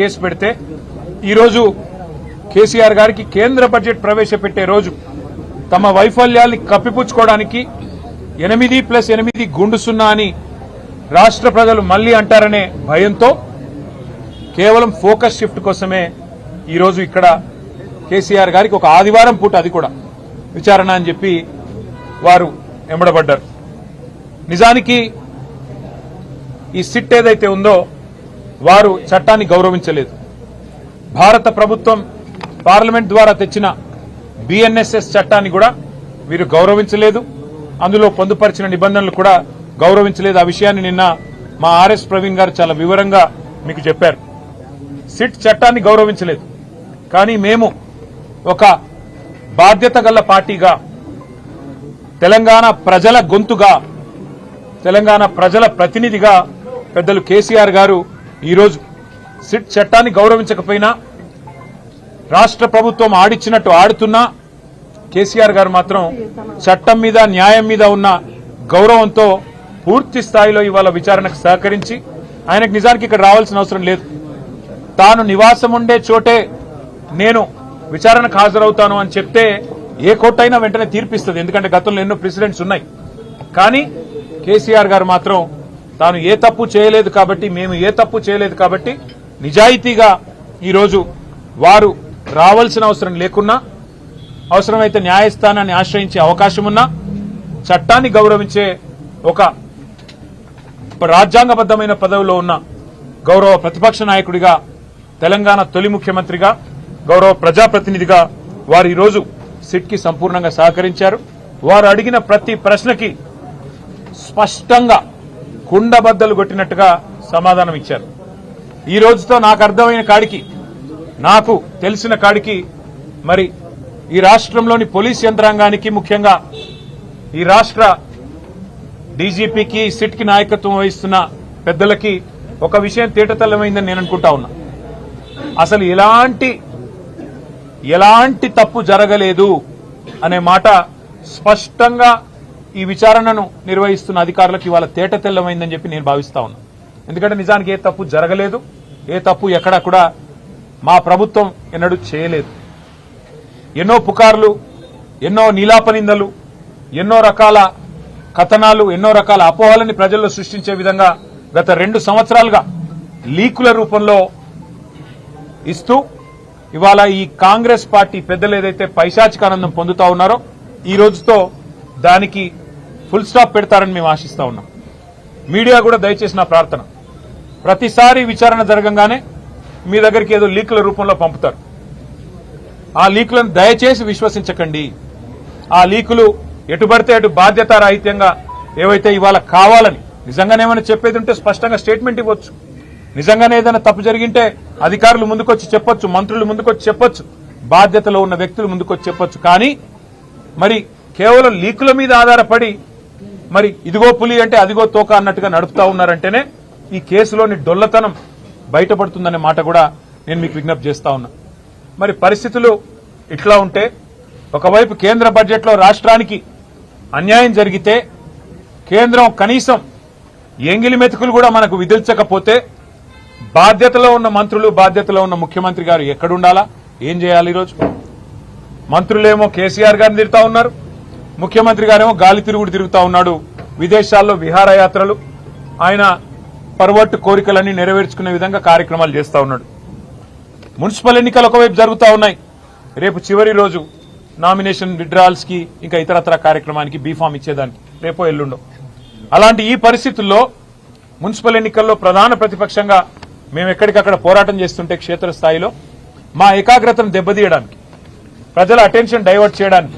Case పెడితే ఈరోజు కేసీఆర్ గారికి కేంద్ర బడ్జెట్ ప్రవేశపెట్టే రోజు తమ వైఫల్యాల్ని కప్పిపుచ్చుకోవడానికి 8+8 గుండు సున్నా అని రాష్ట్ర ప్రజలు మళ్లీ అంటారనే భయంతో కేవలం ఫోకస్ షిఫ్ట్ కోసమే ఈరోజు ఇక్కడ కేసీఆర్ గారికి ఒక ఆదివారం పూట అది కూడా విచారణ అని చెప్పి వారు ఎంబడబడ్డారు. నిజానికి ఈ సిట్ ఏదైతే ఉందో వారు చట్టాన్ని గౌరవించలేదు. భారత ప్రభుత్వం పార్లమెంట్ ద్వారా తెచ్చిన బిఎన్ఎస్ఎస్ చట్టాన్ని కూడా వీరు గౌరవించలేదు. అందులో పొందుపరిచిన నిబంధనలు కూడా గౌరవించలేదు. ఆ విషయాన్ని నిన్న మా ఆర్ఎస్ ప్రవీణ్ గారు చాలా వివరంగా మీకు చెప్పారు. సిట్ చట్టాన్ని గౌరవించలేదు. కానీ మేము ఒక బాధ్యత గల పార్టీగా, తెలంగాణ ప్రజల గొంతుగా, తెలంగాణ ప్రజల ప్రతినిధిగా పెద్దలు కేసీఆర్ గారు ఈరోజు సిట్ చట్టాన్ని గౌరవించకపోయినా, రాష్ట్ర ప్రభుత్వం ఆడిచ్చినట్టు ఆడుతున్నా కేసీఆర్ గారు మాత్రం చట్టం మీద, న్యాయం మీద ఉన్న గౌరవంతో పూర్తి స్థాయిలో ఇవాళ విచారణకు సహకరించి, ఆయనకు నిజానికి ఇక్కడ రావాల్సిన అవసరం లేదు. తాను నివాసం ఉండే చోటే నేను విచారణకు హాజరవుతాను అని చెప్తే ఏ కోర్టు అయినా వెంటనే తీర్పిస్తుంది. ఎందుకంటే గతంలో ఎన్నో ప్రెసిడెంట్స్ ఉన్నాయి. కానీ కేసీఆర్ గారు మాత్రం తాను ఏ తప్పు చేయలేదు కాబట్టి, మేము ఏ తప్పు చేయలేదు కాబట్టి నిజాయితీగా ఈరోజు వారు రావాల్సిన అవసరం లేకున్నా, అవసరమైతే న్యాయస్థానాన్ని ఆశ్రయించే అవకాశం ఉన్నా, చట్టాన్ని గౌరవించే ఒక రాజ్యాంగబద్దమైన పదవిలో ఉన్న గౌరవ ప్రతిపక్ష నాయకుడిగా, తెలంగాణ తొలి ముఖ్యమంత్రిగా, గౌరవ ప్రజాప్రతినిధిగా వారు ఈరోజు సిట్ కి సంపూర్ణంగా సహకరించారు. వారు అడిగిన ప్రతి ప్రశ్నకి స్పష్టంగా కుండబద్దలు కొట్టినట్టుగా సమాధానం ఇచ్చారు. ఈ రోజుతో నాకు అర్థమైన కాడికి, నాకు తెలిసిన కాడికి, మరి ఈ రాష్ట్రంలోని పోలీస్ యంత్రాంగానికి, ముఖ్యంగా ఈ రాష్ట్ర డీజీపీకి, సిట్ కి నాయకత్వం వహిస్తున్న పెద్దలకి ఒక విషయం తేటతెల్లమైందని నేను అనుకుంటా ఉన్నా. అసలు ఎలాంటి తప్పు జరగలేదు అనే మాట స్పష్టంగా ఈ విచారణను నిర్వహిస్తున్న అధికారులకు ఇవాళ తేటతెల్లమైందని చెప్పి నేను భావిస్తా ఉన్నా. ఎందుకంటే నిజానికి ఏ తప్పు జరగలేదు, ఏ తప్పు ఎక్కడా కూడా మా ప్రభుత్వం ఎన్నడూ చేయలేదు. ఎన్నో పుకార్లు, ఎన్నో నీలాపనిందలు, ఎన్నో రకాల కథనాలు, ఎన్నో రకాల అపోహలని ప్రజల్లో సృష్టించే విధంగా గత 2 సంవత్సరాలుగా లీకుల రూపంలో ఇస్తూ ఇవాళ ఈ కాంగ్రెస్ పార్టీ పెద్దలు ఏదైతే పైశాచికానందం పొందుతా ఉన్నారో, ఈ రోజుతో దానికి ఫుల్ స్టాప్ పెడతారని మేము ఆశిస్తా ఉన్నాం. మీడియా కూడా దయచేసి నా ప్రార్థన, ప్రతిసారి విచారణ జరగంగానే మీ దగ్గరికి ఏదో లీకుల రూపంలో పంపుతారు. ఆ లీకులను దయచేసి విశ్వసించకండి. ఆ లీకులు ఎటుబడితే అటు బాధ్యతారాహిత్యంగా ఏవైతే ఇవాళ కావాలని, నిజంగానేమైనా చెప్పేది ఉంటే స్పష్టంగా స్టేట్మెంట్ ఇవ్వచ్చు. నిజంగానే ఏదైనా తప్పు జరిగింటే అధికారులు ముందుకొచ్చి చెప్పొచ్చు, మంత్రులు ముందుకొచ్చి చెప్పొచ్చు, బాధ్యతలో ఉన్న వ్యక్తులు ముందుకొచ్చి చెప్పొచ్చు. కానీ మరి కేవలం లీకుల మీద ఆధారపడి మరి ఇదిగో పులి అంటే అదిగో తోక అన్నట్టుగా నడుపుతా ఉన్నారంటేనే ఈ కేసులోని డొల్లతనం బయటపడుతుందనే మాట కూడా నేను మీకు విజ్ఞప్తి చేస్తా ఉన్నా. మరి పరిస్థితులు ఇట్లా ఉంటే, ఒకవైపు కేంద్ర బడ్జెట్లో రాష్ట్రానికి అన్యాయం జరిగితే, కేంద్రం కనీసం ఎంగిలి మెతుకులు కూడా మనకు విధించకపోతే, బాధ్యతలో ఉన్న మంత్రులు, బాధ్యతలో ఉన్న ముఖ్యమంత్రి గారు ఎక్కడుండాలా, ఏం చేయాలి? ఈరోజు మంత్రులేమో కేసీఆర్ గారిని తిరుగుతా ఉన్నారు, ముఖ్యమంత్రి గారేమో గాలి తిరుగుడు తిరుగుతా ఉన్నాడు. విదేశాల్లో విహారయాత్రలు, ఆయన పర్వట్టు కోరికలన్నీ నెరవేర్చుకునే విధంగా కార్యక్రమాలు చేస్తా ఉన్నాడు. మున్సిపల్ ఎన్నికలు ఒకవైపు జరుగుతూ ఉన్నాయి. రేపు చివరి రోజు నామినేషన్ విత్డ్రాల్స్ కి, ఇంకా ఇతరత్ర కార్యక్రమానికి బీఫామ్ ఇచ్చేదానికి రేపో ఎల్లుండో. అలాంటి ఈ పరిస్థితుల్లో మున్సిపల్ ఎన్నికల్లో ప్రధాన ప్రతిపక్షంగా మేము ఎక్కడికక్కడ పోరాటం చేస్తుంటే, క్షేత్రస్థాయిలో మా ఏకాగ్రతను దెబ్బతీయడానికి, ప్రజల అటెన్షన్ డైవర్ట్ చేయడానికి